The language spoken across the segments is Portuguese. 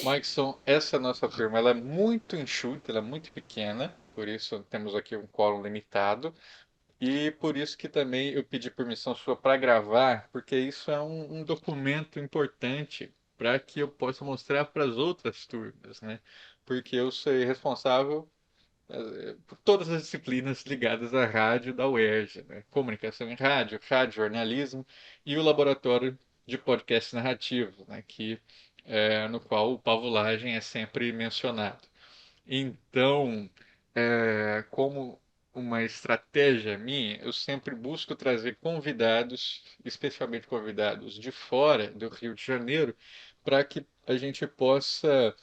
Maikson, essa nossa turma ela é muito enxuta, ela é muito pequena, por isso temos aqui um quórum limitado. E por isso que também eu pedi permissão sua para gravar, porque isso é um documento importante para que eu possa mostrar para as outras turmas, né? Porque eu sou responsável por todas as disciplinas ligadas à rádio da UERJ, né? Comunicação em rádio, rádio, jornalismo e o laboratório de podcast narrativo, né? No qual o Pavulagem é sempre mencionado. Então, como uma estratégia minha, eu sempre busco trazer convidados, especialmente convidados de fora do Rio de Janeiro, para que a gente possa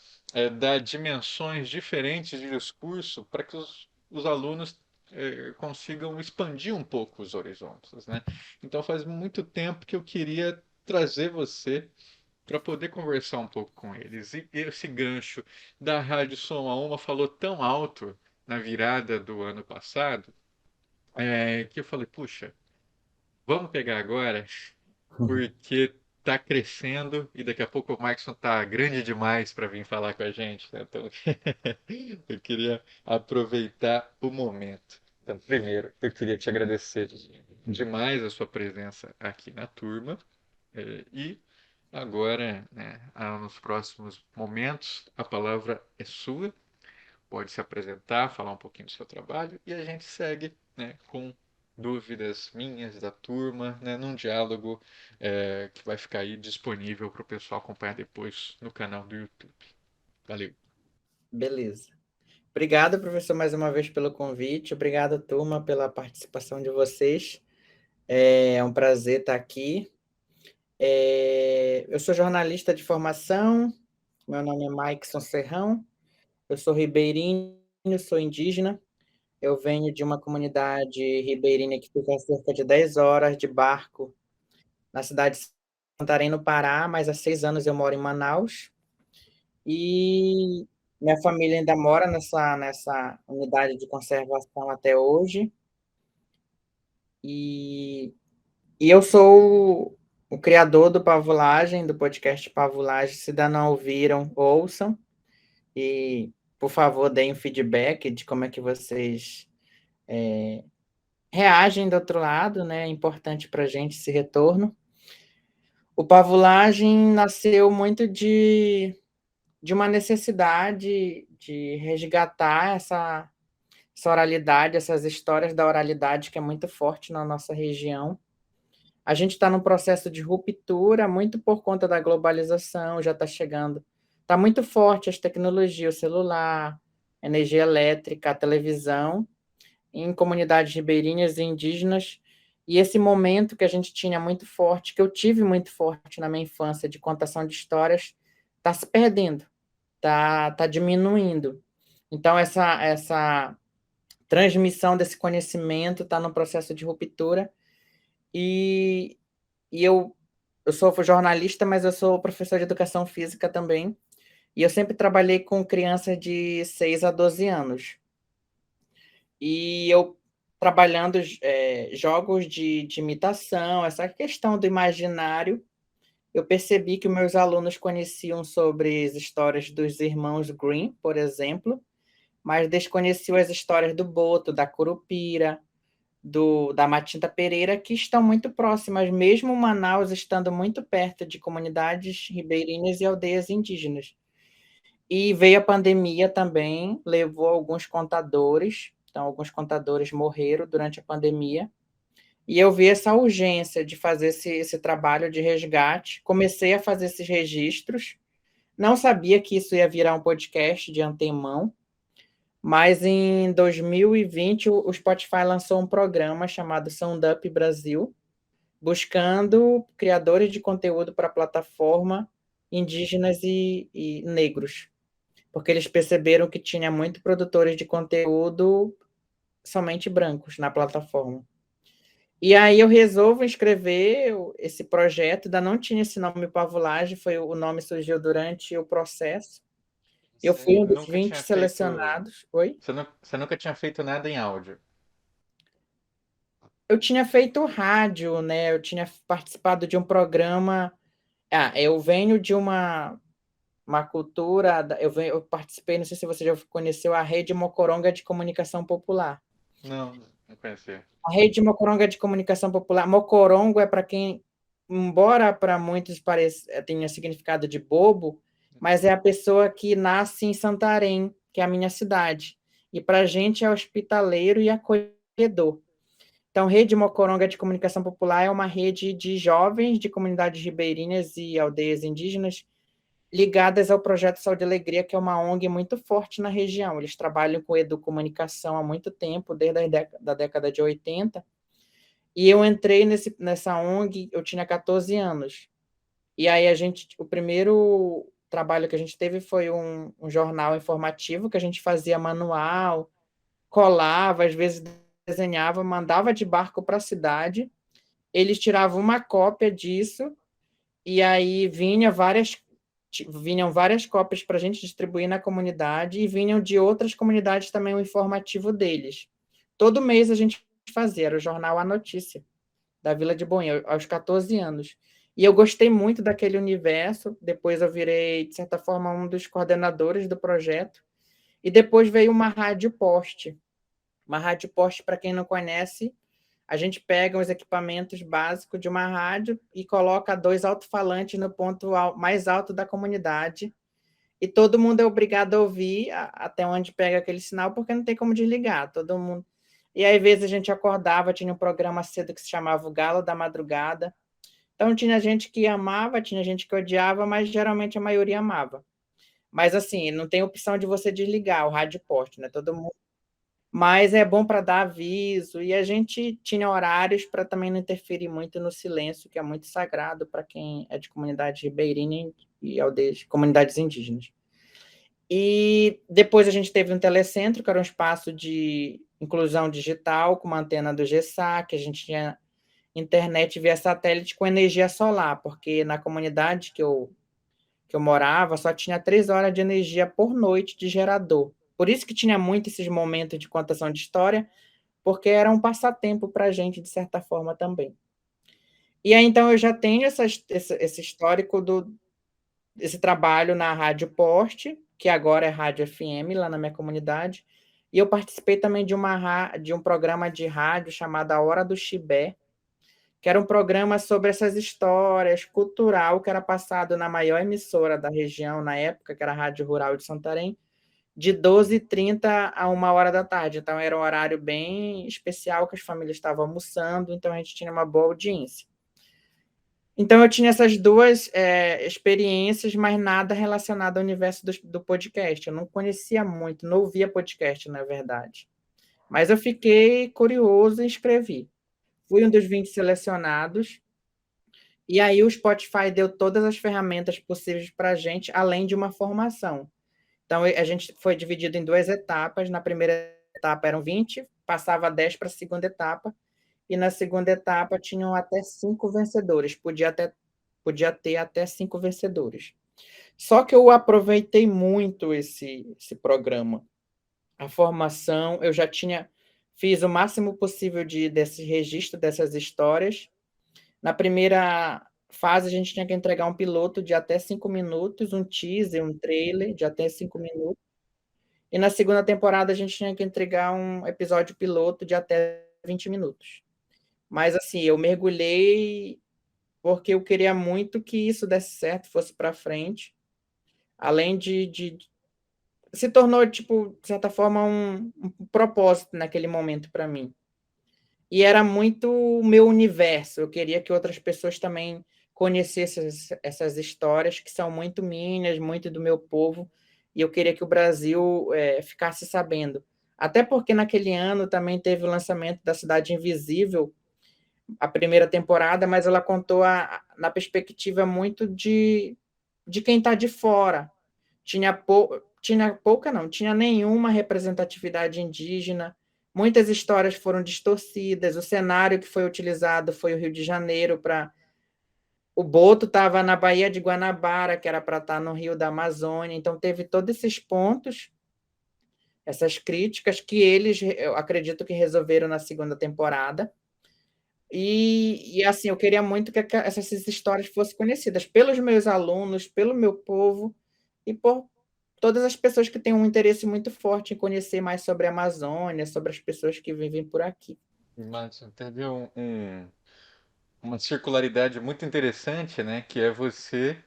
dar dimensões diferentes de discurso para que os alunos consigam expandir um pouco os horizontes, né? Então, faz muito tempo que eu queria trazer você para poder conversar um pouco com eles. E esse gancho da Rádio Som a Uma falou tão alto na virada do ano passado, que eu falei, puxa, vamos pegar agora, porque está crescendo e daqui a pouco o Maxson está grande demais para vir falar com a gente, né? Então, eu queria aproveitar o momento. Então, primeiro, eu queria te agradecer demais a sua presença aqui na turma. E agora, né, nos próximos momentos, a palavra é sua. Pode se apresentar, falar um pouquinho do seu trabalho e a gente segue, né, com dúvidas minhas, da turma, né, num diálogo que vai ficar aí disponível para o pessoal acompanhar depois no canal do YouTube. Valeu. Beleza. Obrigado, professor, mais uma vez pelo convite. Obrigado, turma, pela participação de vocês. É um prazer estar aqui. Eu sou jornalista de formação. Meu nome é Maikson Serrão. Eu sou ribeirinho, sou indígena. Eu venho de uma comunidade ribeirinha que fica a cerca de 10 horas de barco na cidade de Santarém, no Pará, mas há 6 anos eu moro em Manaus. E minha família ainda mora nessa unidade de conservação até hoje. E, e eu sou o criador do Pavulagem, do podcast Pavulagem. Se ainda não ouviram, ouçam. E, por favor, deem um feedback de como é que vocês reagem do outro lado, né? É importante para a gente esse retorno. O Pavulagem nasceu muito de uma necessidade de resgatar essa oralidade, essas histórias da oralidade que é muito forte na nossa região. A gente está num processo de ruptura, muito por conta da globalização, já está chegando. Está muito forte as tecnologias, o celular, a energia elétrica, a televisão, em comunidades ribeirinhas e indígenas. E esse momento que a gente tinha muito forte, que eu tive muito forte na minha infância, de contação de histórias, está se perdendo, está diminuindo. Então, essa transmissão desse conhecimento está no processo de ruptura. E, e eu sou jornalista, mas eu sou professor de educação física também. E eu sempre trabalhei com crianças de 6 a 12 anos. E eu trabalhando jogos de imitação, essa questão do imaginário, eu percebi que meus alunos conheciam sobre as histórias dos irmãos Grimm, por exemplo, mas desconheciam as histórias do Boto, da Curupira, da Matinta Pereira, que estão muito próximas, mesmo Manaus estando muito perto de comunidades ribeirinhas e aldeias indígenas. E veio a pandemia também, levou alguns contadores, então alguns contadores morreram durante a pandemia, e eu vi essa urgência de fazer esse trabalho de resgate, comecei a fazer esses registros, não sabia que isso ia virar um podcast de antemão, mas em 2020 o Spotify lançou um programa chamado Sound Up Brasil, buscando criadores de conteúdo para a plataforma indígenas e negros, porque eles perceberam que tinha muito produtores de conteúdo somente brancos na plataforma. E aí eu resolvo escrever esse projeto, ainda não tinha esse nome Pavulagem, o nome surgiu durante o processo. Eu fui Você um dos nunca 20 tinha feito, selecionados. Oi? você nunca tinha feito nada em áudio. Eu tinha feito rádio, né? Eu tinha participado de um programa. Eu venho de uma uma cultura. Eu participei, não sei se você já conheceu a Rede Mocoronga de Comunicação Popular. Não, não conhecia. A Rede Mocoronga de Comunicação Popular. Mocorongo é para quem, embora para muitos tenha significado de bobo, mas é a pessoa que nasce em Santarém, que é a minha cidade. E para a gente é hospitaleiro e acolhedor. Então, Rede Mocoronga de Comunicação Popular é uma rede de jovens de comunidades ribeirinhas e aldeias indígenas ligadas ao projeto Saúde e Alegria, que é uma ONG muito forte na região. Eles trabalham com educomunicação há muito tempo, desde a década de 80. E eu entrei nessa ONG, eu tinha 14 anos. E aí o primeiro trabalho que a gente teve foi um jornal informativo que a gente fazia manual, colava, às vezes desenhava, mandava de barco para a cidade. Eles tiravam uma cópia disso e aí vinham várias cópias para a gente distribuir na comunidade e vinham de outras comunidades também o informativo deles. Todo mês a gente fazia, era o jornal A Notícia, da Vila de Boinha, aos 14 anos. E eu gostei muito daquele universo, depois eu virei, de certa forma, um dos coordenadores do projeto, e depois veio uma rádio poste. Uma rádio poste, para quem não conhece, a gente pega os equipamentos básicos de uma rádio e coloca 2 alto-falantes no ponto mais alto da comunidade, e todo mundo é obrigado a ouvir até onde pega aquele sinal, porque não tem como desligar, todo mundo. E aí, às vezes, a gente acordava, tinha um programa cedo que se chamava o Galo da Madrugada. Então, tinha gente que amava, tinha gente que odiava, mas geralmente a maioria amava. Mas, assim, não tem opção de você desligar o rádio poste, né? Todo mundo. Mas é bom para dar aviso, e a gente tinha horários para também não interferir muito no silêncio, que é muito sagrado para quem é de comunidade ribeirinha e aldeias, comunidades indígenas. E depois a gente teve um telecentro, que era um espaço de inclusão digital, com uma antena do GESAC, a gente tinha internet via satélite com energia solar, porque na comunidade que eu morava só tinha 3 horas de energia por noite de gerador. Por isso que tinha muito esses momentos de contação de história, porque era um passatempo para a gente, de certa forma, também. E aí, então, eu já tenho esse histórico desse trabalho na Rádio Poste, que agora é Rádio FM, lá na minha comunidade, e eu participei também de um programa de rádio chamado A Hora do Chibé, que era um programa sobre essas histórias cultural que era passado na maior emissora da região na época, que era a Rádio Rural de Santarém, de 12h30 a 1 hora da tarde. Então, era um horário bem especial, que as famílias estavam almoçando, então a gente tinha uma boa audiência. Então, eu tinha essas duas experiências, mas nada relacionado ao universo do podcast. Eu não conhecia muito, não ouvia podcast, na verdade. Mas eu fiquei curioso e escrevi. Fui um dos 20 selecionados, e aí o Spotify deu todas as ferramentas possíveis para a gente, além de uma formação. Então, a gente foi dividido em 2 etapas. Na primeira etapa eram 20, passava 10 para a segunda etapa, e na segunda etapa tinham até 5 vencedores, podia ter até 5 vencedores. Só que eu aproveitei muito esse programa. A formação, eu já fiz o máximo possível desse registro dessas histórias. Na primeira fase, a gente tinha que entregar um piloto de até 5 minutos, um teaser, um trailer de até 5 minutos. E na segunda temporada, a gente tinha que entregar um episódio piloto de até 20 minutos. Mas, assim, eu mergulhei porque eu queria muito que isso desse certo, fosse para frente. Além se tornou, tipo, de certa forma, um propósito naquele momento para mim. E era muito o meu universo. Eu queria que outras pessoas também conhecessem essas histórias, que são muito minhas, muito do meu povo, e eu queria que o Brasil ficasse sabendo. Até porque naquele ano também teve o lançamento da Cidade Invisível, a primeira temporada, mas ela contou na perspectiva muito de quem está de fora. Tinha pouca, não, tinha nenhuma representatividade indígena, muitas histórias foram distorcidas, o cenário que foi utilizado foi o Rio de Janeiro para. O Boto estava na Baía de Guanabara, que era para estar no Rio da Amazônia, então teve todos esses pontos, essas críticas, que eles, eu acredito que resolveram na segunda temporada. E assim, eu queria muito que essas histórias fossem conhecidas pelos meus alunos, pelo meu povo, e por todas as pessoas que têm um interesse muito forte em conhecer mais sobre a Amazônia, sobre as pessoas que vivem por aqui. Mas teve uma circularidade muito interessante, né? Que é você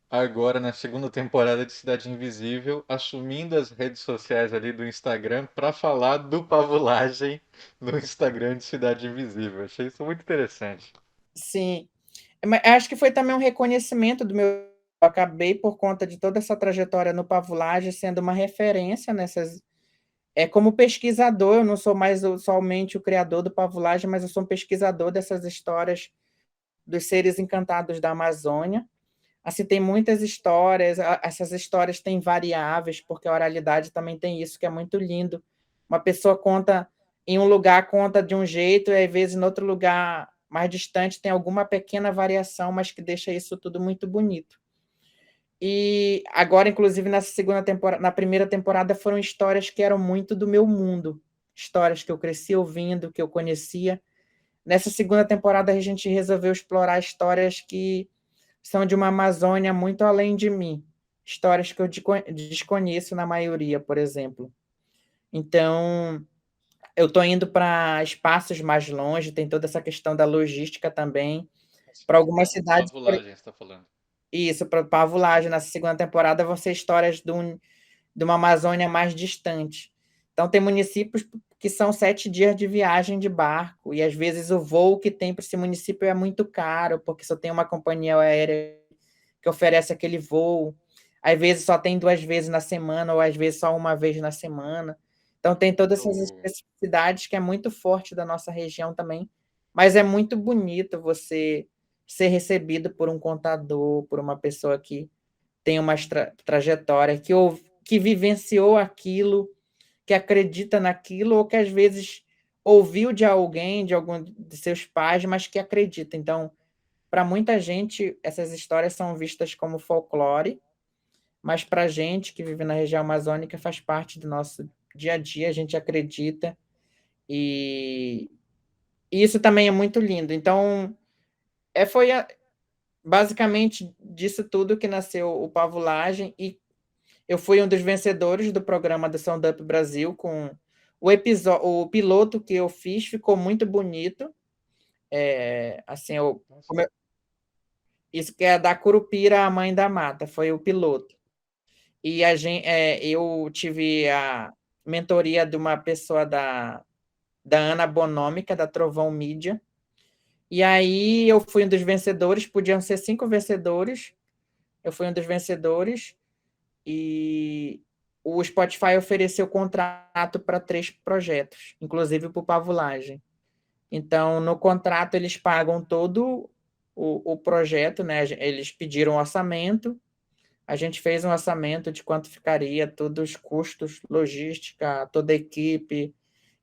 agora na segunda temporada de Cidade Invisível, assumindo as redes sociais ali do Instagram para falar do Pavulagem no Instagram de Cidade Invisível. Achei isso muito interessante. Sim, mas acho que foi também um reconhecimento do meu. Eu acabei, por conta de toda essa trajetória no Pavulagem, sendo uma referência nessas. Como pesquisador, eu não sou mais somente o criador do Pavulagem, mas eu sou um pesquisador dessas histórias dos seres encantados da Amazônia. Assim, tem muitas histórias, essas histórias têm variáveis, porque a oralidade também tem isso, que é muito lindo. Uma pessoa conta em um lugar, conta de um jeito, e às vezes em outro lugar mais distante tem alguma pequena variação, mas que deixa isso tudo muito bonito. E agora, inclusive, nessa segunda temporada, na primeira temporada, foram histórias que eram muito do meu mundo, histórias que eu cresci ouvindo, que eu conhecia. Nessa segunda temporada, a gente resolveu explorar histórias que são de uma Amazônia muito além de mim, histórias que eu desconheço na maioria, por exemplo. Então, eu estou indo para espaços mais longe, tem toda essa questão da logística também, para algumas No cidades. Pavulagem, você está falando. Isso, para Pavulagem, nessa segunda temporada, vão ser histórias de uma Amazônia mais distante. Então, tem municípios que são 7 dias de viagem de barco, e às vezes o voo que tem para esse município é muito caro, porque só tem uma companhia aérea que oferece aquele voo. Às vezes só tem 2 vezes na semana, ou às vezes só uma vez na semana. Então, tem todas essas Eu, especificidades que é muito forte da nossa região também, mas é muito bonito você ser recebido por um contador, por uma pessoa que tem uma trajetória, que vivenciou aquilo, que acredita naquilo, ou que às vezes ouviu de alguém, de algum de seus pais, mas que acredita. Então, para muita gente, essas histórias são vistas como folclore, mas para a gente que vive na região amazônica faz parte do nosso dia a dia, a gente acredita, e isso também é muito lindo. Então, foi basicamente disso tudo que nasceu o Pavulagem, e eu fui um dos vencedores do programa do Sound Up Brasil, com o piloto que eu fiz ficou muito bonito. Assim, nossa, como isso que é da Curupira, a Mãe da Mata, foi o piloto. E eu tive a mentoria de uma pessoa da Ana Bonômica, da Trovão Mídia. E aí eu fui um dos vencedores, podiam ser 5 vencedores, eu fui um dos vencedores, e o Spotify ofereceu contrato para 3 projetos, inclusive para o Pavulagem. Então, no contrato, eles pagam todo o projeto, né? Eles pediram um orçamento, a gente fez um orçamento de quanto ficaria, todos os custos, logística, toda a equipe,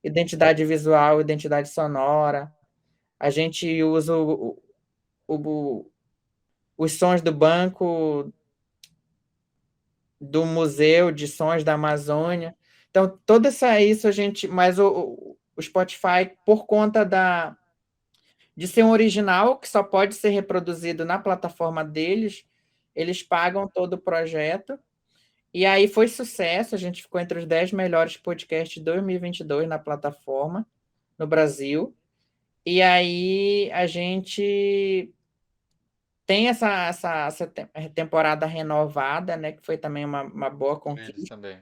identidade visual, identidade sonora. A gente usa o, os sons do banco do Museu de Sons da Amazônia. Então, isso a gente. Mas o Spotify, por conta de ser um original que só pode ser reproduzido na plataforma deles, eles pagam todo o projeto. E aí foi sucesso, a gente ficou entre os 10 melhores podcasts de 2022 na plataforma, no Brasil. E aí a gente tem essa temporada renovada, né, que foi também uma boa por eles conquista, também.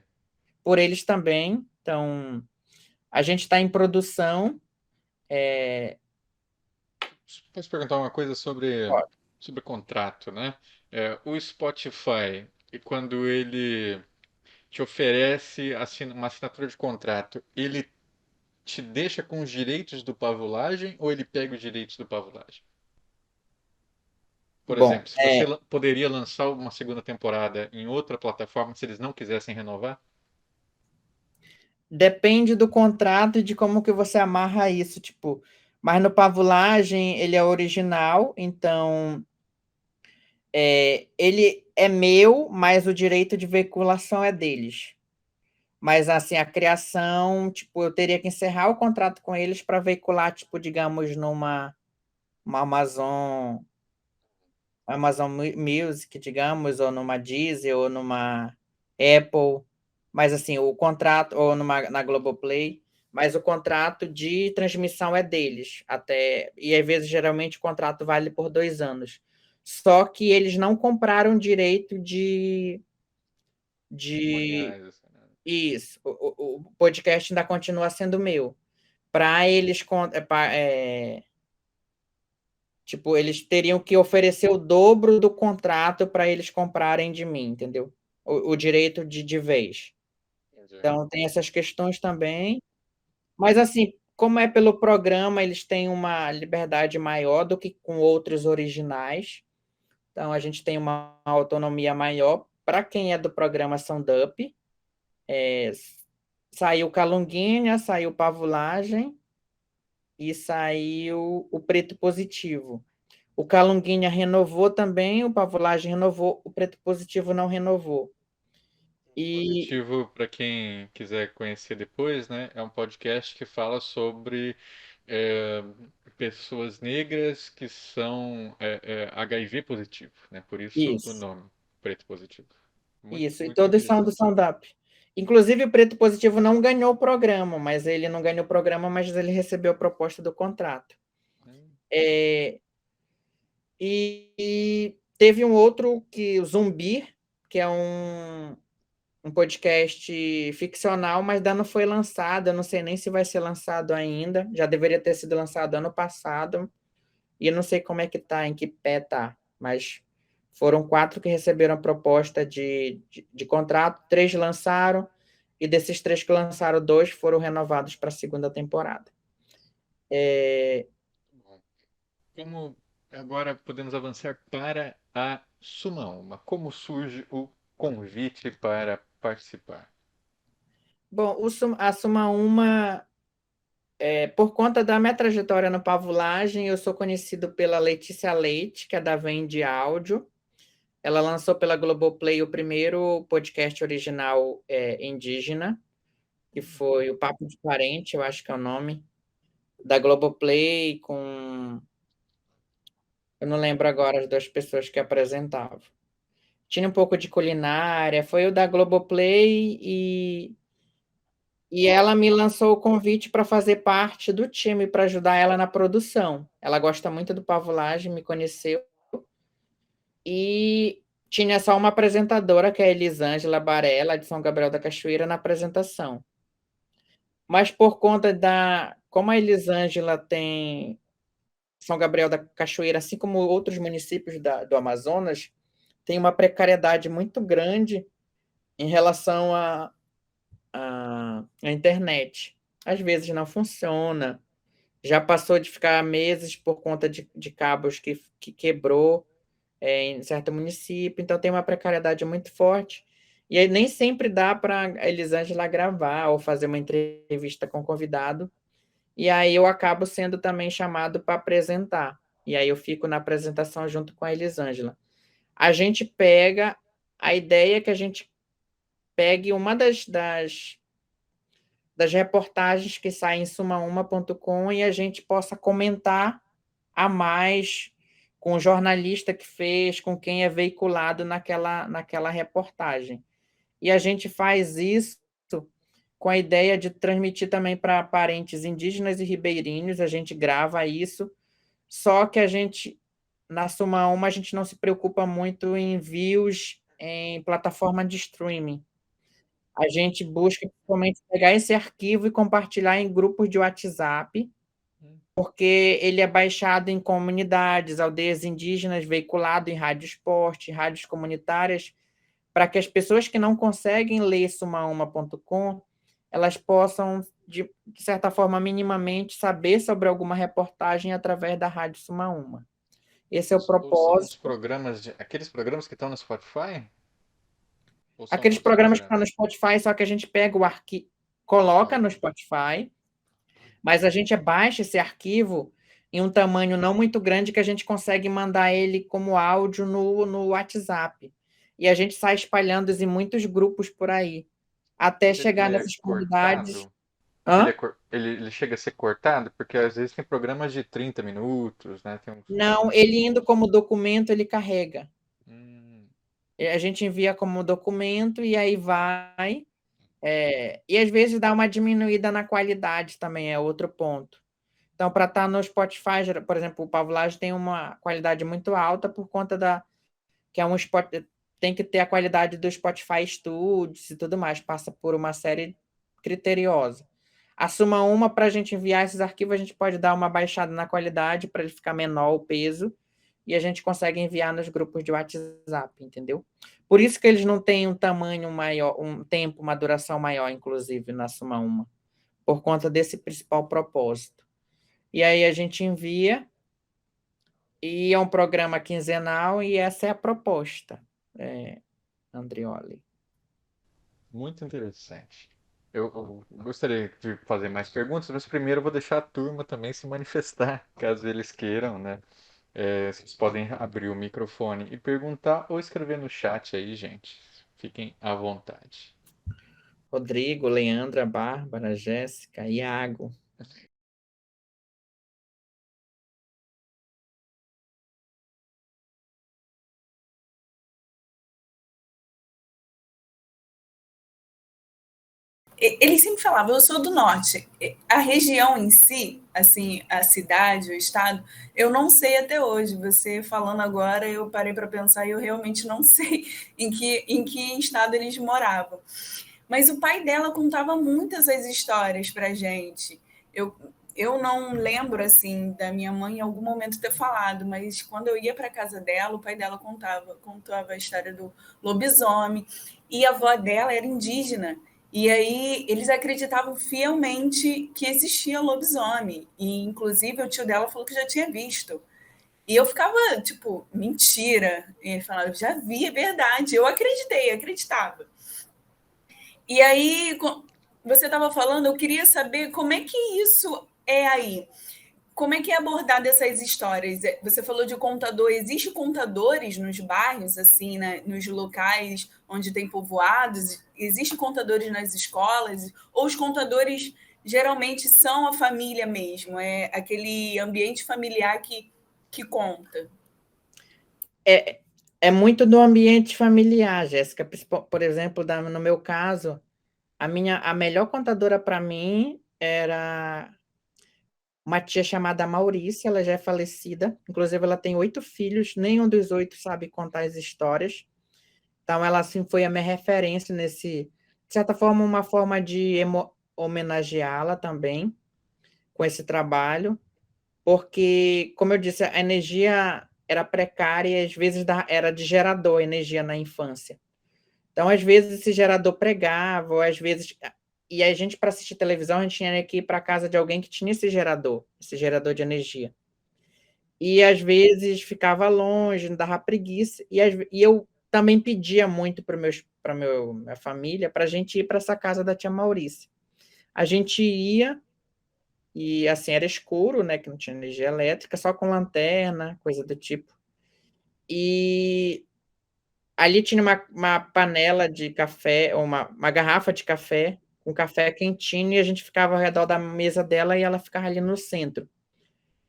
por eles também. Então, a gente está em produção. Posso perguntar uma coisa Pode. sobre contrato, né? O Spotify, e quando ele te oferece uma assinatura de contrato, ele te deixa com os direitos do Pavulagem ou ele pega os direitos do Pavulagem? Por Bom, exemplo, se você poderia lançar uma segunda temporada em outra plataforma se eles não quisessem renovar? depende do contrato e de como que você amarra isso, tipo, mas no Pavulagem ele é original, então ele é meu, mas o direito de veiculação é deles. Mas assim, a criação, tipo, eu teria que encerrar o contrato com eles para veicular, tipo, digamos, numa uma Amazon, Amazon Music, digamos, ou numa Deezer, ou numa Apple, mas assim, o contrato, ou na Globoplay, mas o contrato de transmissão é deles, até, e às vezes, geralmente, o contrato vale por 2 anos. Só que eles não compraram direito de Patrimoniais, assim, né? isso, o podcast ainda continua sendo meu. Para eles, tipo, eles teriam que oferecer o dobro do contrato para eles comprarem de mim, entendeu? O direito de vez. Entendi. Então, tem essas questões também. Mas, assim, como é pelo programa, eles têm uma liberdade maior do que com outros originais. Então, a gente tem uma autonomia maior. Para quem é do programa Up, saiu Calunguinha, saiu Pavulagem e saiu o Preto Positivo. O Calunguinha renovou também, o Pavulagem renovou, o Preto Positivo não renovou. E Positivo, para quem quiser conhecer depois, né? É um podcast que fala sobre é, pessoas negras que são HIV positivo, né? Por isso o isso, nome, Preto Positivo. Muito, isso. E muito todos são do interessante. Up. Inclusive, o Preto Positivo não ganhou o programa, mas ele não ganhou o programa, mas ele recebeu a proposta do contrato. Hum, É, e teve um outro, o Zumbi, que é um podcast ficcional, mas ainda não foi lançado. Eu não sei nem se vai ser lançado ainda. Já deveria ter sido lançado ano passado. E eu não sei como é que tá, em que pé tá. Mas foram 4 que receberam a proposta de contrato, 3 lançaram, e desses 3 que lançaram, 2 foram renovados para a segunda temporada. bom. Como agora podemos avançar para a Suma Uma? Como surge o convite para participar? Bom, a Suma Uma, por conta da minha trajetória no Pavulagem, eu sou conhecido pela Letícia Leite, que é da Vende Áudio. Ela lançou pela Globoplay o primeiro podcast original indígena, que foi o Papo de Parente, eu acho que é o nome, da Globoplay, com. Eu não lembro agora as 2 pessoas que apresentavam. Tinha um pouco de culinária, foi o da Globoplay e ela me lançou o convite para fazer parte do time, para ajudar ela na produção. Ela gosta muito do Pavulagem, me conheceu e tinha só uma apresentadora, que é a Elisângela Barella, de São Gabriel da Cachoeira, na apresentação. Mas por conta da. Como a Elisângela tem São Gabriel da Cachoeira, assim como outros municípios do Amazonas, tem uma precariedade muito grande em relação à internet. Às vezes não funciona. Já passou de ficar meses por conta de cabos que quebrou em certo município, então tem uma precariedade muito forte. E aí nem sempre dá para a Elisângela gravar ou fazer uma entrevista com o convidado. E aí eu acabo sendo também chamado para apresentar. E aí eu fico na apresentação junto com a Elisângela. A gente pega a ideia que a gente pegue uma das reportagens que saem em sumauma.com e a gente possa comentar a mais com o jornalista que fez, com quem é veiculado naquela reportagem. E a gente faz isso com a ideia de transmitir também para parentes indígenas e ribeirinhos, a gente grava isso, só que a gente, na Suma Uma, a gente não se preocupa muito em views em plataforma de streaming. A gente busca principalmente pegar esse arquivo e compartilhar em grupos de WhatsApp, porque ele é baixado em comunidades, aldeias indígenas, veiculado em rádio esporte, rádios comunitárias, para que as pessoas que não conseguem ler sumauma.com, elas possam, de certa forma, minimamente, saber sobre alguma reportagem através da Rádio Sumauma. Esse é o Ou são os propósito. programas aqueles programas que estão no Spotify? Ou são Aqueles outros programas que estão no programas? Spotify, só que a gente pega o arquivo, Ah, coloca no tá. Spotify, mas a gente baixa esse arquivo em um tamanho não muito grande que a gente consegue mandar ele como áudio no WhatsApp. E a gente sai espalhando em muitos grupos por aí, até Mas ele chegar é nessas comunidades. cortado? Hã? Ele chega a ser cortado? Porque às vezes tem programas de 30 minutos, né? Tem uns... Não, ele indo como documento, ele carrega. Hum, A gente envia como documento e aí vai. E às vezes dá uma diminuída na qualidade também, é outro ponto. Então, para estar no Spotify, por exemplo, o Pavlage tem uma qualidade muito alta por conta da que é um spot, tem que ter a qualidade do Spotify Studios e tudo mais, passa por uma série criteriosa. Assuma uma para a gente enviar esses arquivos, a gente pode dar uma baixada na qualidade para ele ficar menor o peso e a gente consegue enviar nos grupos de WhatsApp, entendeu? Por isso que eles não têm um tamanho maior, um tempo, uma duração maior, inclusive, na Suma uma, por conta desse principal propósito. E aí a gente envia, e é um programa quinzenal, e essa é a proposta, Andrioli. muito interessante. Eu gostaria de fazer mais perguntas, mas primeiro eu vou deixar a turma também se manifestar, caso eles queiram, né? Vocês podem abrir o microfone e perguntar ou escrever no chat aí, gente. Fiquem à vontade. Rodrigo, Leandra, Bárbara, Jéssica, Iago. Ele sempre falava, eu sou do norte. A região em si, assim, a cidade, o estado, eu não sei até hoje. Você falando agora, eu parei para pensar e eu realmente não sei em que estado eles moravam. Mas o pai dela contava muitas as histórias para gente. Eu, eu não lembro assim da minha mãe em algum momento ter falado, mas quando eu ia para casa dela, o pai dela contava a história do lobisomem e a avó dela era indígena. E aí eles acreditavam fielmente que existia lobisomem. E inclusive o tio dela falou que já tinha visto. E eu ficava tipo, mentira. E ele falava, já vi, é verdade. Eu acreditei, acreditava. E aí, você estava falando, eu queria saber como é que isso é aí. Como é que é abordada essas histórias? Você falou de contador, existe contadores nos bairros, assim, né, nos locais onde tem povoados? Existem contadores nas escolas? Ou os contadores geralmente são a família mesmo? É aquele ambiente familiar que conta? É muito do ambiente familiar, Jéssica. Por exemplo, no meu caso, a melhor contadora para mim era uma tia chamada Maurícia, ela já é falecida. Inclusive, ela tem 8 filhos, nenhum dos 8 sabe contar as histórias. Então, ela assim, foi a minha referência nesse, de certa forma, uma forma de homenageá-la também com esse trabalho, porque, como eu disse, a energia era precária e às vezes era de gerador, energia na infância. Então, às vezes, esse gerador pregava, ou às vezes. E a gente, para assistir televisão, a gente tinha que ir para a casa de alguém que tinha esse gerador de energia. E às vezes ficava longe, não dava preguiça. E eu também pedia muito para minha família para a gente ir para essa casa da tia Maurícia. A gente ia, e assim era escuro, né? Que não tinha energia elétrica, só com lanterna, coisa do tipo. E ali tinha uma panela de café, ou uma garrafa de café, com café quentinho, e a gente ficava ao redor da mesa dela e ela ficava ali no centro.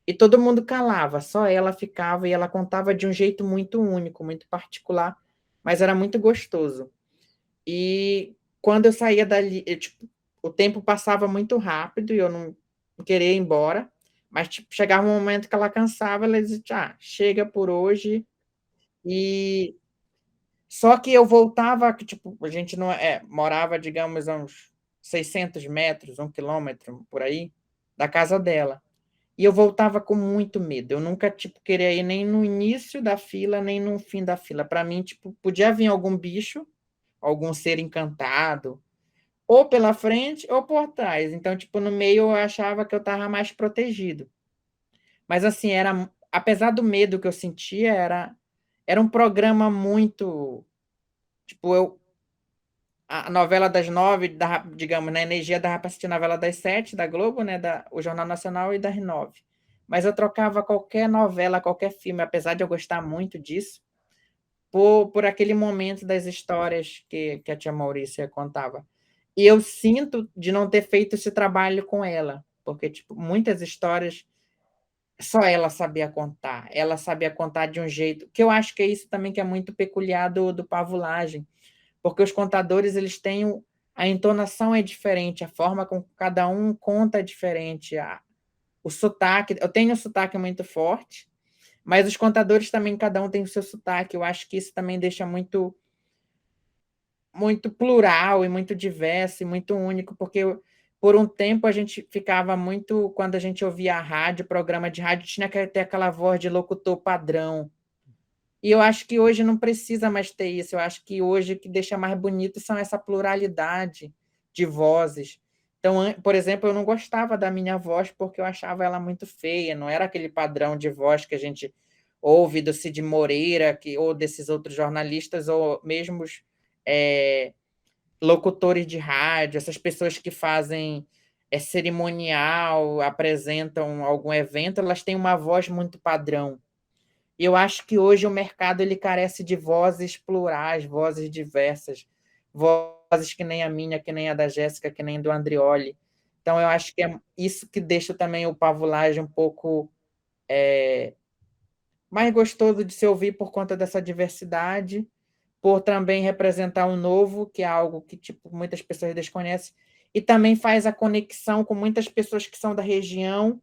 E todo mundo calava, só ela ficava e ela contava de um jeito muito único, muito particular, mas era muito gostoso. E quando eu saía dali, tipo, o tempo passava muito rápido e eu não queria ir embora, mas tipo, chegava um momento que ela cansava, ela dizia, chega por hoje. E só que eu voltava, que tipo, a gente não morava, digamos, a uns 600 metros, 1 quilômetro, por aí, da casa dela. E eu voltava com muito medo. Eu nunca, tipo, queria ir nem no início da fila, nem no fim da fila. Para mim, tipo, podia vir algum bicho, algum ser encantado, ou pela frente ou por trás. Então, tipo, no meio eu achava que eu estava mais protegido. Mas, assim, apesar do medo que eu sentia, era um programa muito. Tipo, a novela das 9, digamos, na Energia dava para assistir a novela das 7 da Globo, né, o Jornal Nacional e das 9. Mas eu trocava qualquer novela, qualquer filme, apesar de eu gostar muito disso, por aquele momento das histórias que a tia Maurícia contava. E eu sinto de não ter feito esse trabalho com ela, porque tipo, muitas histórias só ela sabia contar de um jeito, que eu acho que é isso também que é muito peculiar do Pavulagem, porque os contadores eles têm a entonação é diferente, a forma com que cada um conta é diferente, o sotaque, eu tenho um sotaque muito forte, mas os contadores também, cada um tem o seu sotaque, eu acho que isso também deixa muito plural e muito diverso e muito único, porque por um tempo a gente ficava muito, quando a gente ouvia a rádio, programa de rádio, tinha que ter aquela voz de locutor padrão. E eu acho que hoje não precisa mais ter isso. Eu acho que hoje o que deixa mais bonito são essa pluralidade de vozes. Então, por exemplo, eu não gostava da minha voz porque eu achava ela muito feia, não era aquele padrão de voz que a gente ouve do Cid Moreira, ou desses outros jornalistas, ou mesmo é, locutores de rádio, essas pessoas que fazem cerimonial, apresentam algum evento, elas têm uma voz muito padrão. E eu acho que hoje o mercado ele carece de vozes plurais, vozes diversas, vozes que nem a minha, que nem a da Jéssica, que nem do Andrioli. Então, eu acho que é isso que deixa também o Pavulagem um pouco mais gostoso de se ouvir por conta dessa diversidade, por também representar um novo, que é algo que tipo, muitas pessoas desconhecem, e também faz a conexão com muitas pessoas que são da região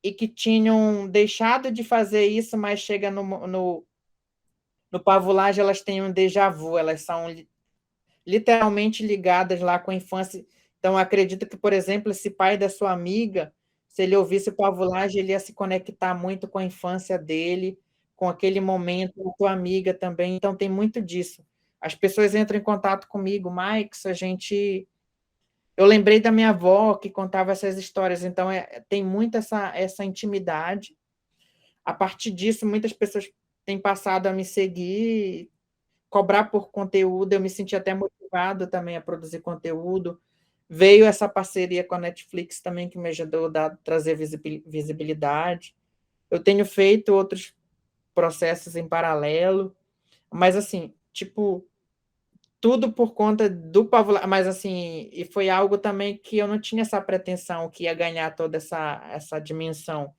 e que tinham deixado de fazer isso, mas chega no Pavulagem, elas têm um déjà vu, elas são literalmente ligadas lá com a infância. Então, acredito que, por exemplo, esse pai da sua amiga, se ele ouvisse o Pavulagem, ele ia se conectar muito com a infância dele, com aquele momento, com a tua amiga também. Então, tem muito disso. As pessoas entram em contato comigo, Mike, a gente. Eu lembrei da minha avó que contava essas histórias, então tem muito essa intimidade. A partir disso, muitas pessoas têm passado a me seguir, cobrar por conteúdo, eu me senti até motivado também a produzir conteúdo. Veio essa parceria com a Netflix também, que me ajudou a trazer visibilidade. Eu tenho feito outros processos em paralelo, mas assim, tipo, tudo por conta do Pavlo, mas assim, e foi algo também que eu não tinha essa pretensão que ia ganhar toda essa dimensão.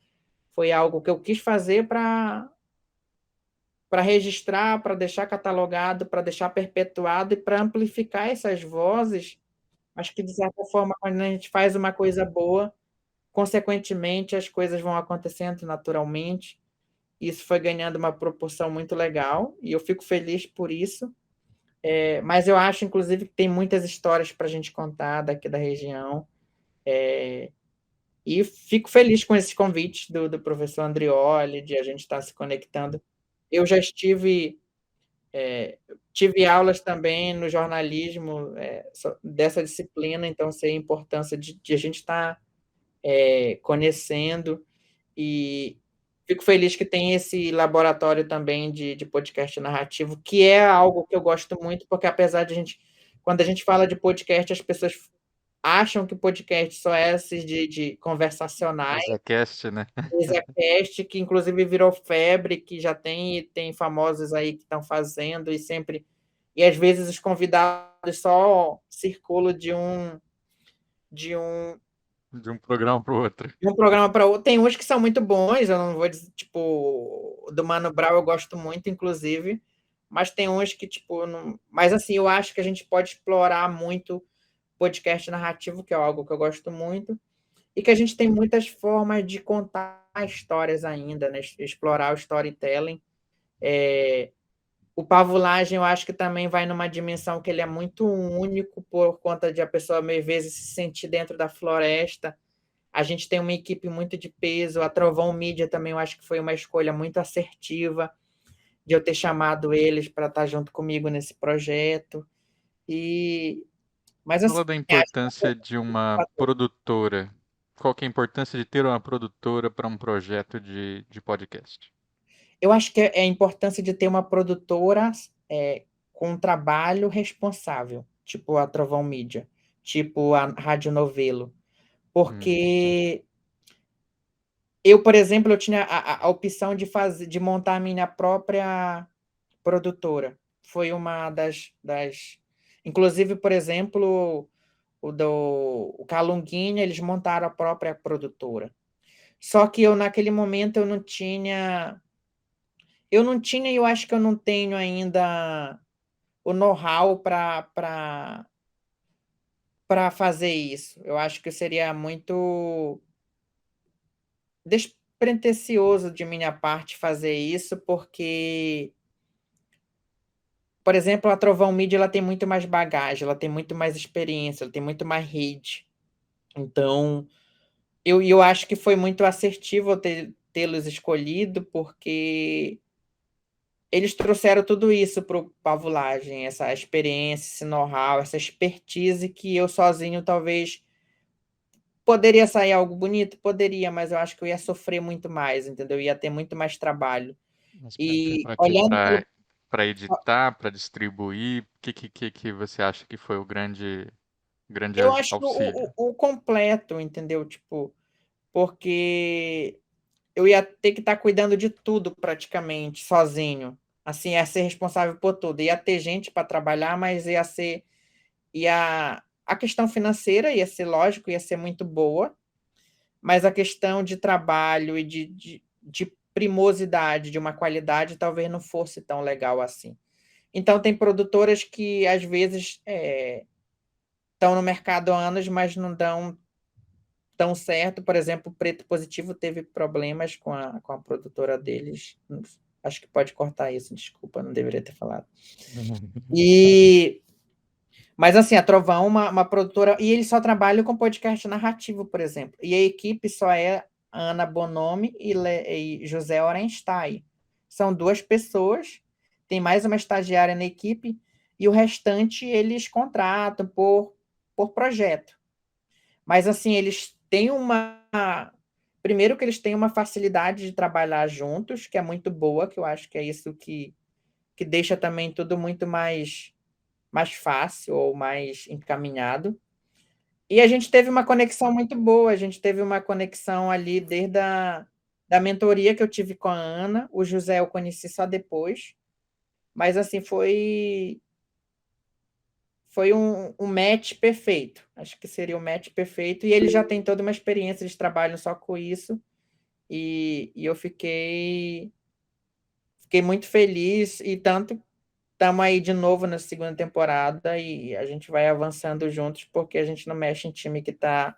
Foi algo que eu quis fazer para registrar, para deixar catalogado, para deixar perpetuado e para amplificar essas vozes. Acho que, de certa forma, quando a gente faz uma coisa boa, consequentemente, as coisas vão acontecendo naturalmente. Isso foi ganhando uma proporção muito legal e eu fico feliz por isso. Mas eu acho, inclusive, que tem muitas histórias para a gente contar daqui da região. E fico feliz com esses convites do professor Andrioli, de a gente estar se conectando. Eu já tive aulas também no jornalismo dessa disciplina, então sei a importância de a gente estar conhecendo e fico feliz que tem esse laboratório também de podcast narrativo, que é algo que eu gosto muito, porque apesar de quando a gente fala de podcast, as pessoas acham que podcast só é esses de conversacionais, ExaCast, né? ExaCast, que inclusive virou febre, que já tem famosos aí que estão fazendo e sempre. E às vezes os convidados só circulam de um, De um programa para o outro. de um programa para outro. Tem uns que são muito bons, eu não vou dizer, tipo, do Mano Brown eu gosto muito, inclusive, mas tem uns que, tipo, não. Mas assim, eu acho que a gente pode explorar muito podcast narrativo, que é algo que eu gosto muito. E que a gente tem muitas formas de contar histórias ainda, né? Explorar o storytelling. O Pavulagem, eu acho que também vai numa dimensão que ele é muito único por conta de a pessoa, às vezes, se sentir dentro da floresta. A gente tem uma equipe muito de peso. A Trovão Mídia também, eu acho que foi uma escolha muito assertiva de eu ter chamado eles para estar junto comigo nesse projeto. Mas, assim, Fala da acho importância de uma produtora. Qual que é a importância de ter uma produtora para um projeto de podcast? Eu acho que é a importância de ter uma produtora com um trabalho responsável, tipo a Trovão Mídia, tipo a Rádio Novelo. Porque eu, por exemplo, eu tinha a opção de montar a minha própria produtora. Foi uma das. Inclusive, por exemplo, o Calunguinha, eles montaram a própria produtora. Só que naquele momento, eu não tinha, e eu acho que eu não tenho ainda o know-how para fazer isso. Eu acho que seria muito despretensioso de minha parte fazer isso, porque, por exemplo, a Trovão Media, ela tem muito mais bagagem, ela tem muito mais experiência, ela tem muito mais rede. Então, eu acho que foi muito assertivo eu tê-los escolhido, porque eles trouxeram tudo isso para o Pavulagem, essa experiência, esse know-how, essa expertise que eu sozinho talvez poderia sair algo bonito, poderia, mas eu acho que eu ia sofrer muito mais, entendeu? Ia ter muito mais trabalho. Mas E para olhando pelo, editar, para distribuir, o que você acha que foi o grande eu acho que auxílio? o completo, entendeu? Tipo, porque eu ia ter que estar cuidando de tudo praticamente sozinho. Assim, ia ser responsável por tudo. Ia ter gente para trabalhar, mas a questão financeira ia ser, lógico, ia ser muito boa, mas a questão de trabalho e de primosidade, de uma qualidade, talvez não fosse tão legal assim. Então, tem produtoras que, às vezes, estão no mercado há anos, mas não dão tão certo. Por exemplo, o Preto Positivo teve problemas com a produtora deles. Acho que pode cortar isso, desculpa, não deveria ter falado. Mas, assim, a Trovão é uma produtora, e eles só trabalham com podcast narrativo, por exemplo. E a equipe só é Ana Bonomi e José Orenstein. São 2 pessoas, tem mais uma estagiária na equipe, e o restante eles contratam por projeto. Mas, assim, eles têm primeiro que eles têm uma facilidade de trabalhar juntos, que é muito boa, que eu acho que é isso que deixa também tudo muito mais fácil ou mais encaminhado. E a gente teve uma conexão muito boa, a gente teve uma conexão ali desde da mentoria que eu tive com a Ana. O José eu conheci só depois, mas, assim, foi um match perfeito. Acho que seria um match perfeito, e ele já tem toda uma experiência, eles trabalham só com isso, e eu fiquei muito feliz, e tanto estamos aí de novo na segunda temporada, e a gente vai avançando juntos, porque a gente não mexe em time que tá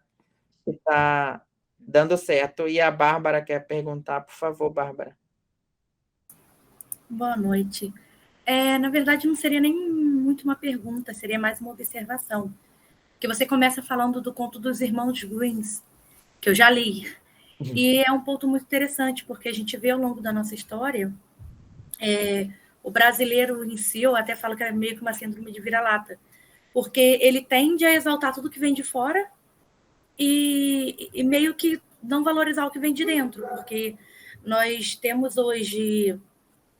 dando certo. E a Bárbara quer perguntar, por favor, Bárbara. Boa noite. Na verdade, não seria nem muito uma pergunta, seria mais uma observação. Que você começa falando do conto dos irmãos Greens, que eu já li. E é um ponto muito interessante, porque a gente vê ao longo da nossa história, o brasileiro em si, eu até falo que é meio que uma síndrome de vira-lata, porque ele tende a exaltar tudo que vem de fora e meio que não valorizar o que vem de dentro, porque nós temos hoje,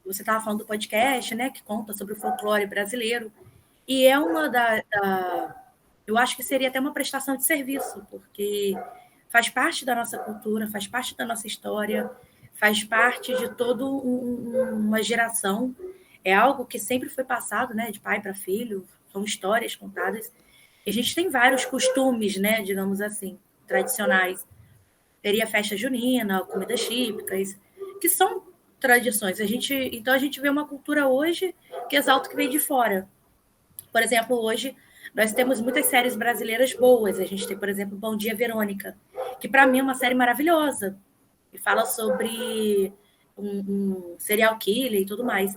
você estava falando do podcast, né, que conta sobre o folclore brasileiro, e é uma eu acho que seria até uma prestação de serviço, porque faz parte da nossa cultura, faz parte da nossa história, faz parte de toda uma geração. É algo que sempre foi passado, né, de pai para filho, são histórias contadas. E a gente tem vários costumes, né, digamos assim, tradicionais. Teria festa junina, comidas típicas, que são tradições. Então a gente vê uma cultura hoje que exalta o que vem de fora. Por exemplo, hoje nós temos muitas séries brasileiras boas. A gente tem, por exemplo, Bom Dia Verônica, que para mim é uma série maravilhosa, e fala sobre um serial killer e tudo mais.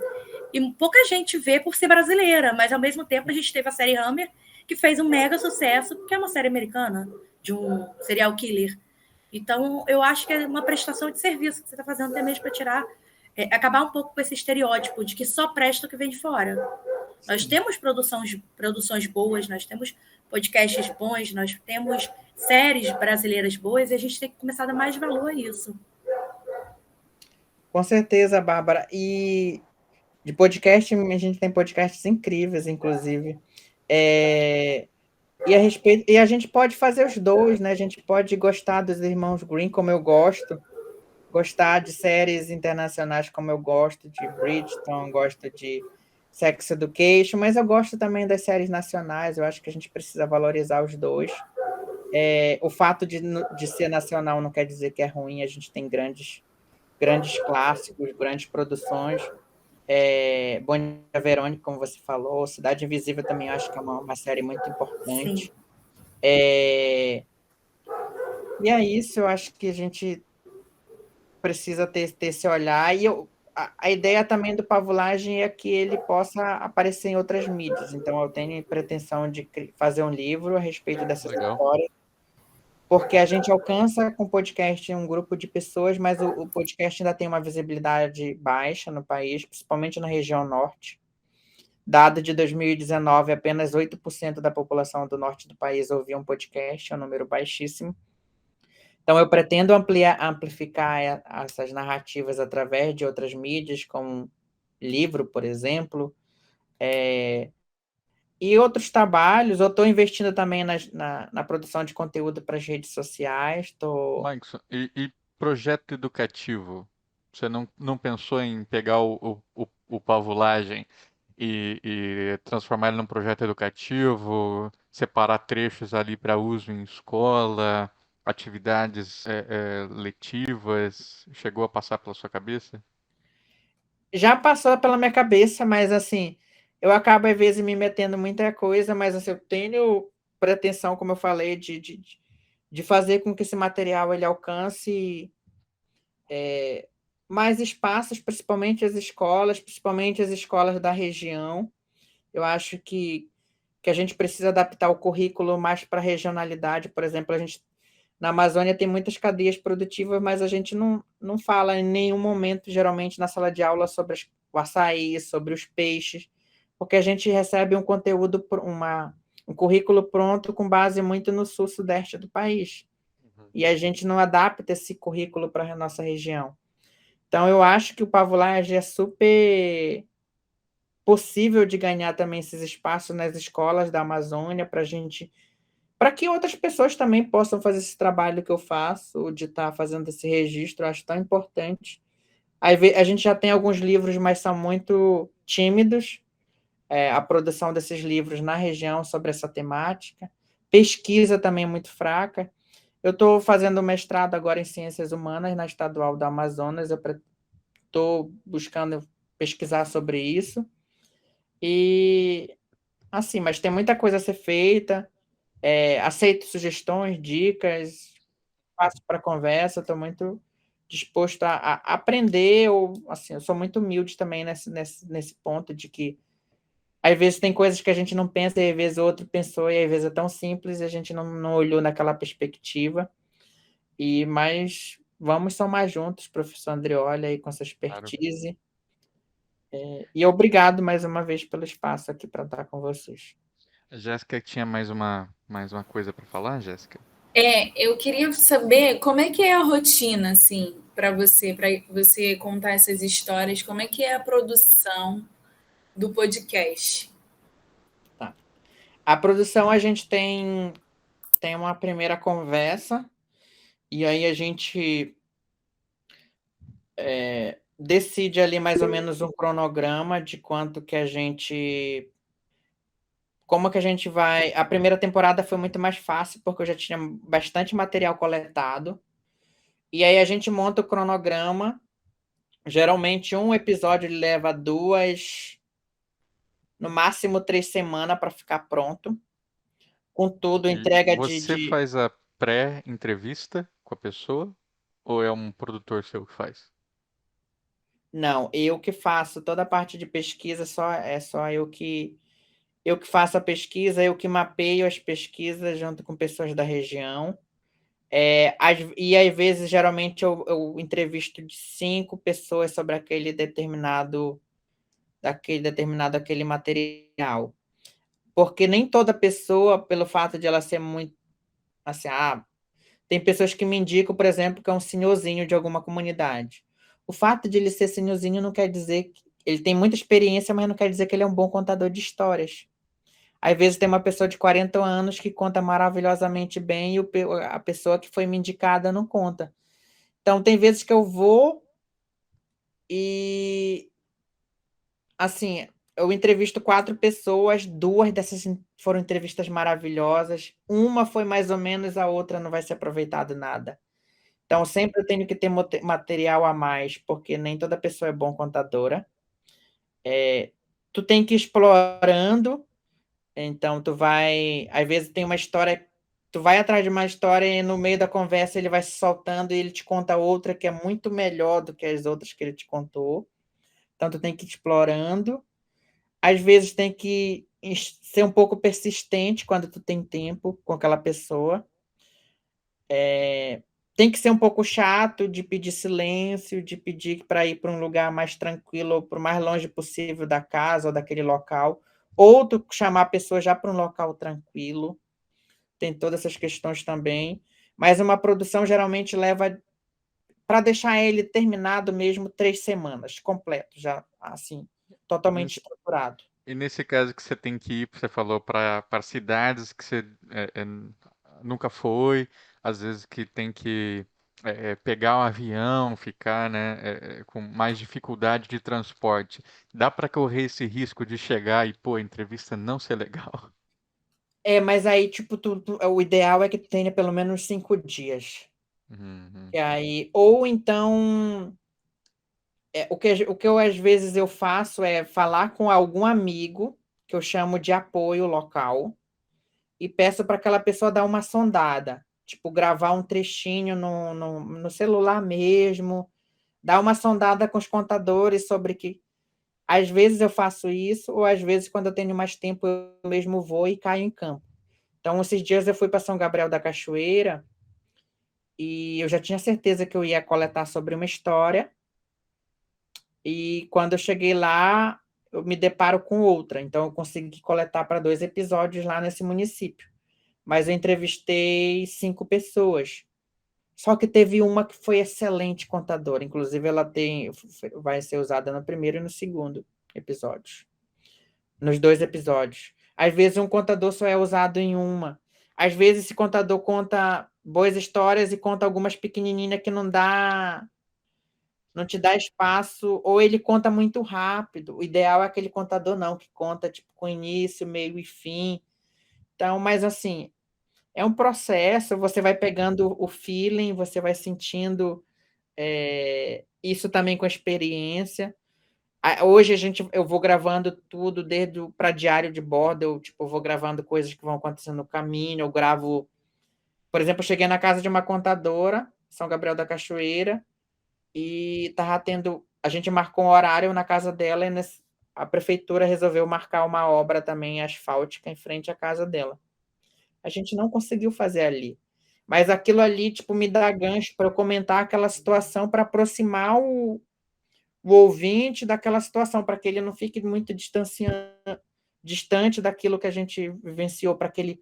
E pouca gente vê por ser brasileira, mas ao mesmo tempo a gente teve a série Hammer, que fez um mega sucesso, porque é uma série americana de um serial killer. Então, eu acho que é uma prestação de serviço que você está fazendo até mesmo para acabar um pouco com esse estereótipo de que só presta o que vem de fora. Nós temos produções boas, nós temos podcasts bons, nós temos séries brasileiras boas, e a gente tem que começar a dar mais valor a isso. Com certeza, Bárbara. E de podcast, a gente tem podcasts incríveis, inclusive. E a gente pode fazer os dois, né? A gente pode gostar dos irmãos Green, como eu gosto, gostar de séries internacionais, como eu gosto de Bridgerton, gosto de Sex Education, mas eu gosto também das séries nacionais, eu acho que a gente precisa valorizar os dois. O fato de ser nacional não quer dizer que é ruim, a gente tem grandes clássicos, grandes produções. Bom Dia Verônica, como você falou, Cidade Invisível também acho que é uma série muito importante. Sim. E é isso, eu acho que a gente precisa ter esse olhar. E a ideia também do Pavulagem é que ele possa aparecer em outras mídias. Então, eu tenho pretensão de fazer um livro a respeito dessas histórias, porque a gente alcança com o podcast um grupo de pessoas, mas o podcast ainda tem uma visibilidade baixa no país, principalmente na região norte. Dado de 2019, apenas 8% da população do norte do país ouvia um podcast, é um número baixíssimo. Então, eu pretendo amplificar essas narrativas através de outras mídias, como livro, por exemplo, e outros trabalhos. Eu estou investindo também na produção de conteúdo para as redes sociais. Maicson, e projeto educativo? Você não pensou em pegar o Pavulagem e transformar ele num projeto educativo, separar trechos ali para uso em escola, atividades letivas? Chegou a passar pela sua cabeça? Já passou pela minha cabeça, mas assim, eu acabo às vezes me metendo em muita coisa, mas assim, eu tenho pretensão, como eu falei, de fazer com que esse material ele alcance mais espaços, principalmente as escolas da região. Eu acho que a gente precisa adaptar o currículo mais para a regionalidade. Por exemplo, na Amazônia tem muitas cadeias produtivas, mas a gente não fala em nenhum momento, geralmente, na sala de aula, sobre o açaí, sobre os peixes, porque a gente recebe um conteúdo, um currículo pronto com base muito no sul-sudeste do país. E a gente não adapta esse currículo para a nossa região. Então, eu acho que o Pavulagem é super possível de ganhar também esses espaços nas escolas da Amazônia para que outras pessoas também possam fazer esse trabalho que eu faço, de estar fazendo esse registro, eu acho tão importante. Aí a gente já tem alguns livros, mas são muito tímidos, a produção desses livros na região sobre essa temática. Pesquisa também é muito fraca. Eu estou fazendo mestrado agora em Ciências Humanas na Estadual do Amazonas, eu estou buscando pesquisar sobre isso. E, assim, mas tem muita coisa a ser feita. Aceito sugestões, dicas, passo para conversa, estou muito disposto a aprender, ou assim, eu sou muito humilde também nesse ponto de que às vezes tem coisas que a gente não pensa, e às vezes o outro pensou, e às vezes é tão simples e a gente não olhou naquela perspectiva. Mas vamos somar juntos, professor Andreoli, aí com essa Claro. expertise. E obrigado mais uma vez pelo espaço aqui para estar com vocês. A Jéssica tinha mais uma coisa para falar, Jéssica? Eu queria saber como é que é a rotina, assim, para você contar essas histórias, como é que é a produção do podcast? Tá. A produção, a gente tem uma primeira conversa, e aí a gente decide ali mais ou menos um cronograma de como que a gente vai. A primeira temporada foi muito mais fácil, porque eu já tinha bastante material coletado, e aí a gente monta o cronograma. Geralmente um episódio leva 2, no máximo 3 semanas para ficar pronto, com tudo, E entrega você faz a pré-entrevista com a pessoa ou é um produtor seu que faz? Não, eu que faço toda a parte de pesquisa, só eu que faço a pesquisa, eu que mapeio as pesquisas junto com pessoas da região. E às vezes, geralmente, eu entrevisto de 5 pessoas sobre aquele material. Porque nem toda pessoa, pelo fato de ela ser muito assim, tem pessoas que me indicam, por exemplo, que é um senhorzinho de alguma comunidade. O fato de ele ser senhorzinho não quer dizer que ele tem muita experiência, mas não quer dizer que ele é um bom contador de histórias. Às vezes tem uma pessoa de 40 anos que conta maravilhosamente bem e a pessoa que foi me indicada não conta. Então, tem vezes que eu vou e, assim, eu entrevisto 4 pessoas, 2 dessas foram entrevistas maravilhosas, uma foi mais ou menos, a outra não vai ser aproveitado nada. Então, sempre eu tenho que ter material a mais, porque nem toda pessoa é bom contadora. Tu tem que ir explorando, então tu vai, às vezes tem uma história, tu vai atrás de uma história e no meio da conversa ele vai se soltando e ele te conta outra que é muito melhor do que as outras que ele te contou. Então tu tem que ir explorando. Às vezes tem que ser um pouco persistente quando tu tem tempo com aquela pessoa. Tem que ser um pouco chato de pedir silêncio, de pedir para ir para um lugar mais tranquilo, ou para o mais longe possível da casa ou daquele local, ou tu chamar a pessoa já para um local tranquilo. Tem todas essas questões também. Mas uma produção geralmente leva, para deixar ele terminado mesmo, 3 semanas, completo, já assim, totalmente Nesse- estruturado. E nesse caso que você tem que ir, você falou, para cidades que você nunca foi, às vezes que tem que pegar um avião, ficar, né, com mais dificuldade de transporte. Dá para correr esse risco de chegar e, pô, a entrevista não ser legal? Mas aí, tipo, o ideal é que tu tenha pelo menos 5 dias. Uhum. E aí, ou então, o que eu às vezes eu faço é falar com algum amigo, que eu chamo de apoio local, e peço para aquela pessoa dar uma sondada, tipo, gravar um trechinho no celular mesmo, dar uma sondada com os contadores sobre que. Às vezes eu faço isso, ou às vezes, quando eu tenho mais tempo, eu mesmo vou e caio em campo. Então, esses dias eu fui para São Gabriel da Cachoeira e eu já tinha certeza que eu ia coletar sobre uma história. E quando eu cheguei lá, eu me deparo com outra. Então, eu consegui coletar para 2 episódios lá nesse município. Mas eu entrevistei 5 pessoas. Só que teve uma que foi excelente contadora. Inclusive, ela vai ser usada no primeiro e no segundo episódio. Nos 2 episódios. Às vezes, um contador só é usado em uma. Às vezes, esse contador conta boas histórias e conta algumas pequenininhas que não te dá espaço, ou ele conta muito rápido. O ideal é aquele contador não, que conta tipo com início, meio e fim. Então, mas assim, é um processo, você vai pegando o feeling, você vai sentindo isso também com a experiência. Hoje eu vou gravando tudo desde para diário de bordo, eu tipo, vou gravando coisas que vão acontecendo no caminho, eu gravo, por exemplo, eu cheguei na casa de uma contadora, São Gabriel da Cachoeira, e tava tendo, a gente marcou um horário na casa dela e a prefeitura resolveu marcar uma obra também asfáltica em frente à casa dela. A gente não conseguiu fazer ali. Mas aquilo ali, tipo, me dá gancho para eu comentar aquela situação, para aproximar o ouvinte daquela situação, para que ele não fique muito distante daquilo que a gente vivenciou, para que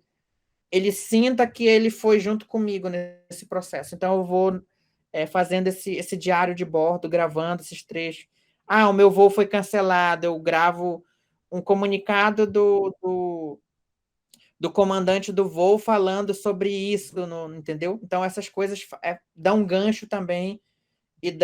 ele sinta que ele foi junto comigo nesse processo. Então, eu vou fazendo esse diário de bordo, gravando esses trechos. O meu voo foi cancelado, eu gravo um comunicado do comandante do voo falando sobre isso, entendeu? Então, essas coisas dão um gancho também e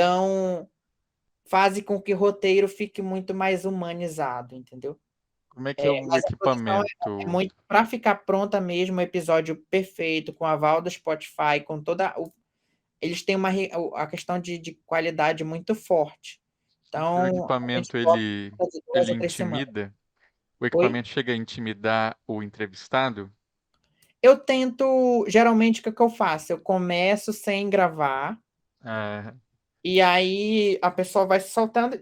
fazem com que o roteiro fique muito mais humanizado, entendeu? Como é que é o Mas a produção é equipamento? muito para ficar pronta mesmo, o episódio perfeito, com aval do Spotify, com toda. Eles têm a questão de qualidade muito forte. O Então, a gente equipamento, gosta de duas ele a 3 semanas. intimida? O Oi? equipamento chega a intimidar o entrevistado? Eu tento, geralmente, o que eu faço? Eu começo sem gravar, Ah, e aí a pessoa vai se soltando,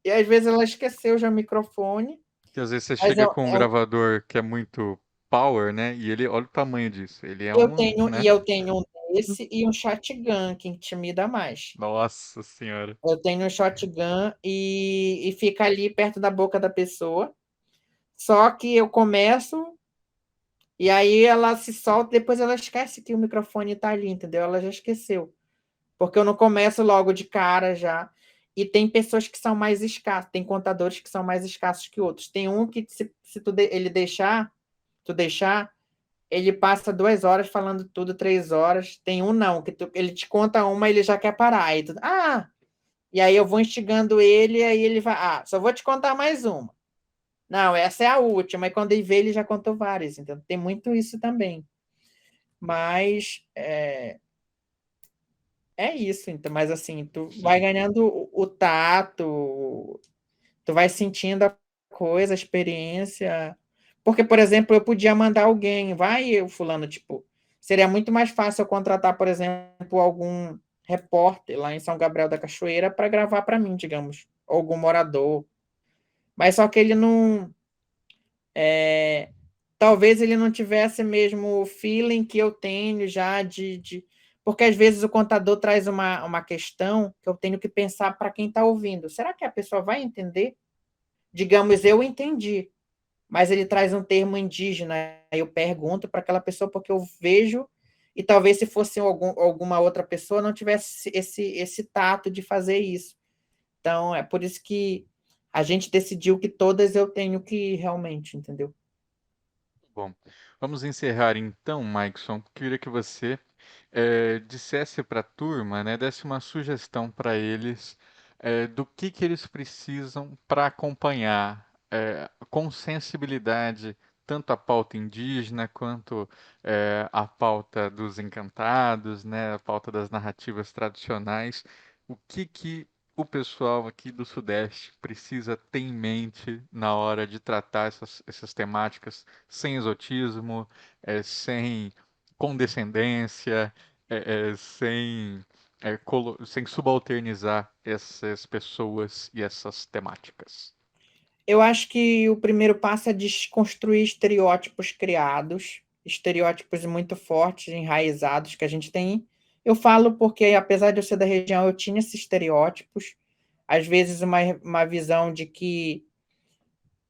e às vezes ela esqueceu já o microfone, que às vezes você mas chega com um gravador que é muito power, né? E ele, olha o tamanho disso. Ele é um, né? eu tenho um desse e um shotgun, que intimida mais. Nossa senhora. Eu tenho um shotgun e fica ali perto da boca da pessoa. Só que eu começo e aí ela se solta, depois ela esquece que o microfone está ali, entendeu? Ela já esqueceu. Porque eu não começo logo de cara já. E tem pessoas que são mais escassas, tem contadores que são mais escassos que outros. Tem um que, se ele tu deixar, ele passa 2 horas falando tudo, 3 horas. Tem um não, que ele te conta uma, ele já quer parar. E aí eu vou instigando ele, e aí ele vai, só vou te contar mais uma. Não, essa é a última. E quando ele vê, ele já contou várias. Então, tem muito isso também. Mas é isso. Então, mas assim, tu vai ganhando o tato, tu vai sentindo a coisa, a experiência. Porque, por exemplo, eu podia mandar alguém, vai, o fulano, tipo, seria muito mais fácil eu contratar, por exemplo, algum repórter lá em São Gabriel da Cachoeira para gravar para mim, digamos, algum morador. Mas só que ele não. Talvez ele não tivesse mesmo o feeling que eu tenho já porque às vezes o contador traz uma questão que eu tenho que pensar para quem está ouvindo. Será que a pessoa vai entender? Digamos, eu entendi, mas ele traz um termo indígena, aí eu pergunto para aquela pessoa porque eu vejo, e talvez se fosse alguma outra pessoa não tivesse esse tato de fazer isso. Então, é por isso que a gente decidiu que todas eu tenho que realmente, entendeu? Bom, vamos encerrar então, Maikson. Queria que você dissesse para a turma, né, desse uma sugestão para eles do que eles precisam para acompanhar com sensibilidade tanto a pauta indígena quanto a pauta dos encantados, né, a pauta das narrativas tradicionais. O que o pessoal aqui do Sudeste precisa ter em mente na hora de tratar essas temáticas sem exotismo, sem condescendência, sem subalternizar essas pessoas e essas temáticas. Eu acho que o primeiro passo é desconstruir estereótipos criados, estereótipos muito fortes, enraizados que a gente tem. Eu falo porque, apesar de eu ser da região, eu tinha esses estereótipos. Às vezes, uma visão de que,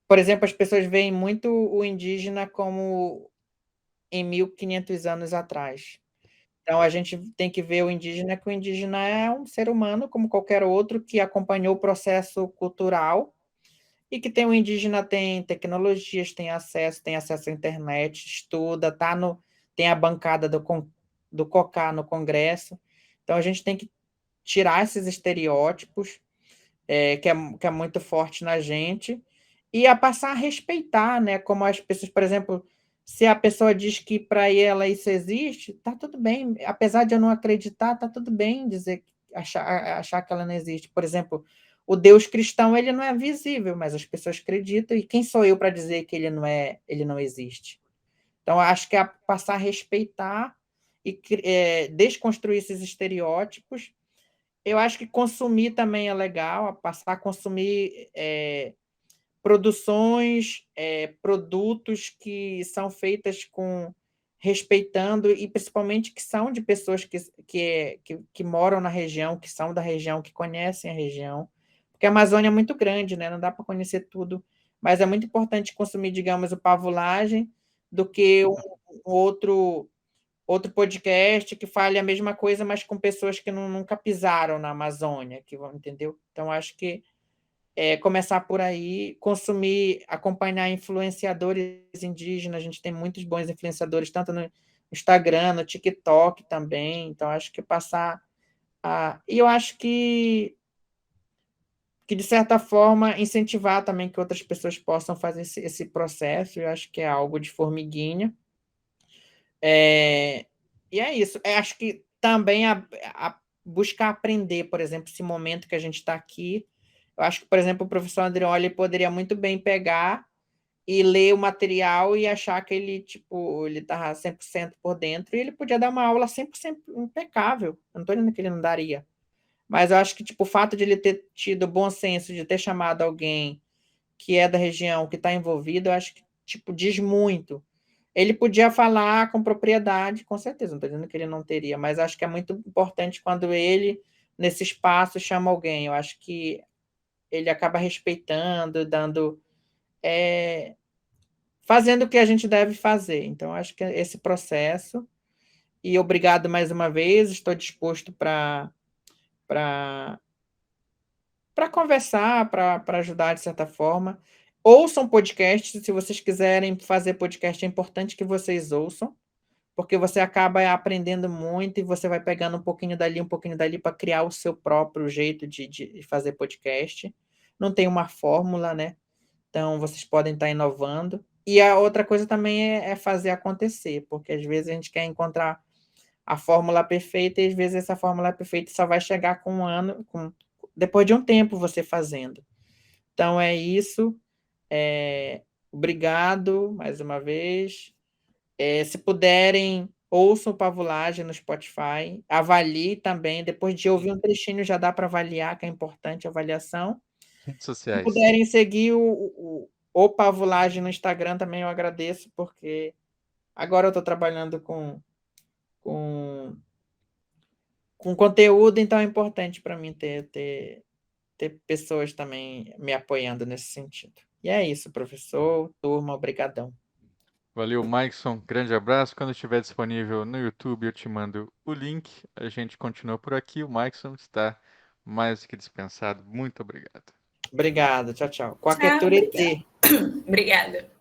por exemplo, as pessoas veem muito o indígena como em 1500 anos atrás. Então, a gente tem que ver o indígena que o indígena é um ser humano, como qualquer outro, que acompanhou o processo cultural e que tem o indígena tem tecnologias, tem acesso à internet, estuda, tem a bancada do COCA no Congresso. Então, a gente tem que tirar esses estereótipos, que é muito forte na gente, e a passar a respeitar, né? Como as pessoas, por exemplo, se a pessoa diz que para ela isso existe, tá tudo bem. Apesar de eu não acreditar, tá tudo bem dizer, achar que ela não existe. Por exemplo, o Deus cristão ele não é visível, mas as pessoas acreditam. E quem sou eu para dizer que ele não existe? Então, acho que é passar a respeitar e desconstruir esses estereótipos. Eu acho que consumir também é legal, passar a consumir produções, produtos que são feitas com respeitando e principalmente que são de pessoas que moram na região, que são da região, que conhecem a região, porque a Amazônia é muito grande, né? Não dá para conhecer tudo, mas é muito importante consumir, digamos, o Pavulagem do que um outro podcast que fale a mesma coisa, mas com pessoas que nunca pisaram na Amazônia, que vão, entendeu? Então, acho que começar por aí, consumir, acompanhar influenciadores indígenas, a gente tem muitos bons influenciadores, tanto no Instagram, no TikTok também, então acho que passar a... E eu acho que, de certa forma, incentivar também que outras pessoas possam fazer esse processo, eu acho que é algo de formiguinha. E é isso. Acho que também buscar aprender, por exemplo, esse momento que a gente está aqui. Eu acho que, por exemplo, o professor Andreoli poderia muito bem pegar e ler o material e achar que ele tipo ele estava 100% por dentro e ele podia dar uma aula 100% impecável. Eu não estou dizendo que ele não daria. Mas eu acho que tipo, o fato de ele ter tido o bom senso de ter chamado alguém que é da região, que está envolvido, eu acho que tipo, diz muito. Ele podia falar com propriedade, com certeza, não estou dizendo que ele não teria, mas acho que é muito importante quando ele, nesse espaço, chama alguém. Eu acho que ele acaba respeitando, fazendo o que a gente deve fazer. Então, acho que é esse processo. E obrigado mais uma vez, estou disposto para conversar, para ajudar de certa forma. Ouçam podcast, se vocês quiserem fazer podcast, é importante que vocês ouçam, porque você acaba aprendendo muito e você vai pegando um pouquinho dali para criar o seu próprio jeito de fazer podcast. Não tem uma fórmula, né? Então, vocês podem estar inovando. E a outra coisa também é fazer acontecer, porque às vezes a gente quer encontrar a fórmula perfeita e às vezes essa fórmula perfeita só vai chegar com um ano, depois de um tempo você fazendo. Então, é isso. Obrigado mais uma vez. Se puderem, ouçam o Pavulagem no Spotify. Avalie também. Depois de ouvir um trechinho, já dá para avaliar, que é importante a avaliação. Redes Se sociais. puderem seguir o Pavulagem no Instagram, também eu agradeço, porque agora eu estou trabalhando com conteúdo, então é importante para mim ter pessoas também me apoiando nesse sentido. E é isso, professor, turma, obrigadão. Valeu, Maikson. Grande abraço. Quando estiver disponível no YouTube, eu te mando o link. A gente continua por aqui. O Maikson está mais do que dispensado. Muito obrigado. Obrigado, tchau, tchau. Qualquer Tchau, turete. obrigada. Obrigada.